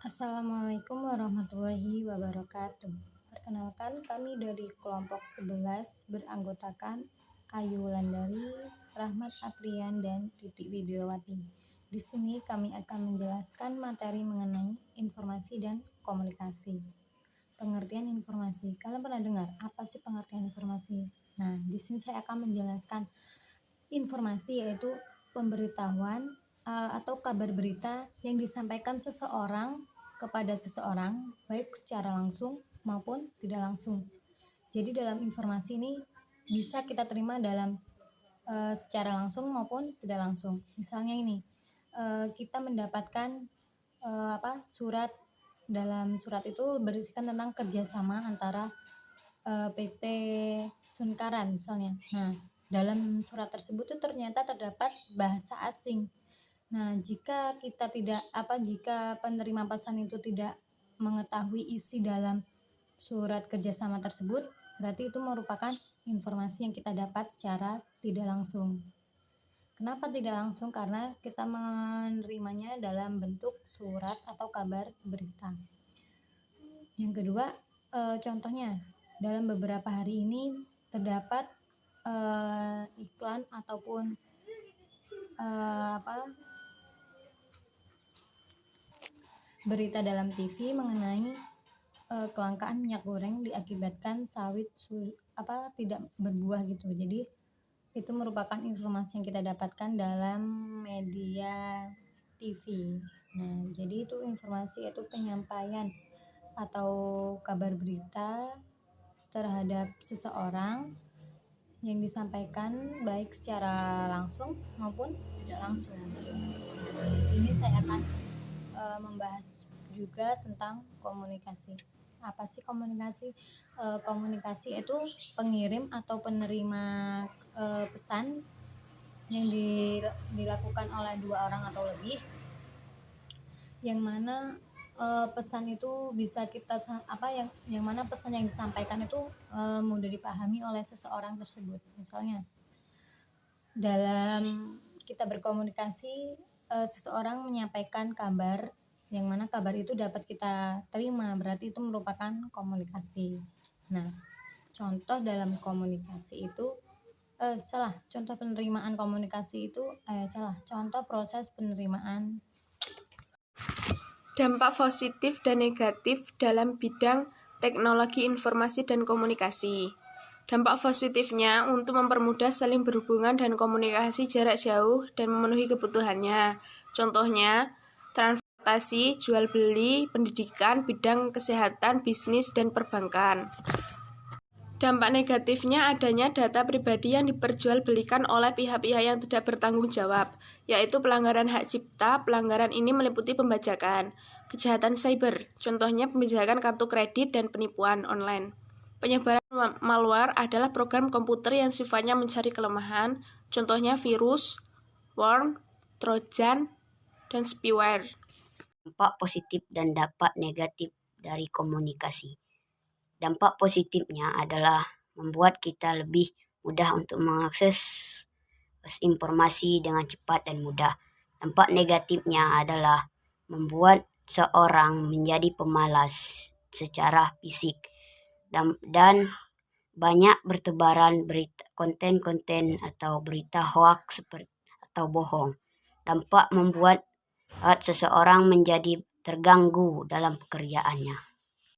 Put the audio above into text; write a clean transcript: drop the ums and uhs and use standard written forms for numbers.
Assalamualaikum warahmatullahi wabarakatuh. Perkenalkan, kami dari kelompok 11 beranggotakan Ayu Wulandari, Rahmat Aprian, dan Titi Widiawati. Di sini kami akan menjelaskan materi mengenai informasi dan komunikasi. Pengertian informasi. Kalian pernah dengar apa sih pengertian informasi? Nah, di sini saya akan menjelaskan informasi yaitu pemberitahuan atau kabar berita yang disampaikan seseorang kepada seseorang, baik secara langsung maupun tidak langsung. Jadi dalam informasi ini bisa kita terima dalam secara langsung maupun tidak langsung. Misalnya ini, kita mendapatkan surat. Dalam surat itu berisikan tentang kerjasama antara PT Sunkaran misalnya. Nah, dalam surat tersebut tuh ternyata terdapat bahasa asing. Nah, jika penerima pesan itu tidak mengetahui isi dalam surat kerjasama tersebut, berarti itu merupakan informasi yang kita dapat secara tidak langsung. Kenapa tidak langsung? Karena kita menerimanya dalam bentuk surat atau kabar berita. Yang kedua, contohnya dalam beberapa hari ini terdapat iklan ataupun berita dalam TV mengenai kelangkaan minyak goreng diakibatkan sawit tidak berbuah gitu. Jadi itu merupakan informasi yang kita dapatkan dalam media TV. Nah, jadi itu informasi, yaitu penyampaian atau kabar berita terhadap seseorang yang disampaikan baik secara langsung maupun tidak langsung. Di sini saya akan membahas juga tentang komunikasi. Apa sih komunikasi? Komunikasi itu pengirim atau penerima pesan yang dilakukan oleh dua orang atau lebih, yang mana pesan itu bisa kita yang mana pesan yang disampaikan itu mudah dipahami oleh seseorang tersebut. Misalnya dalam kita berkomunikasi, seseorang menyampaikan kabar yang mana kabar itu dapat kita terima, berarti itu merupakan komunikasi. Nah, contoh dalam komunikasi itu contoh penerimaan komunikasi itu contoh proses penerimaan. Dampak positif dan negatif dalam bidang teknologi informasi dan komunikasi. Dampak positifnya untuk mempermudah saling berhubungan dan komunikasi jarak jauh dan memenuhi kebutuhannya. Contohnya, transportasi, jual beli, pendidikan, bidang kesehatan, bisnis, dan perbankan. Dampak negatifnya adanya data pribadi yang diperjualbelikan oleh pihak-pihak yang tidak bertanggung jawab, yaitu pelanggaran hak cipta. Pelanggaran ini meliputi pembajakan, kejahatan cyber, contohnya pembajakan kartu kredit dan penipuan online. Penyebaran malware adalah program komputer yang sifatnya mencari kelemahan, contohnya virus, worm, trojan, dan spyware. Dampak positif dan dampak negatif dari komunikasi. Dampak positifnya adalah membuat kita lebih mudah untuk mengakses informasi dengan cepat dan mudah. Dampak negatifnya adalah membuat seorang menjadi pemalas secara fisik dan banyak bertebaran konten-konten atau berita hoaks atau bohong. Dampak membuat seseorang menjadi terganggu dalam pekerjaannya.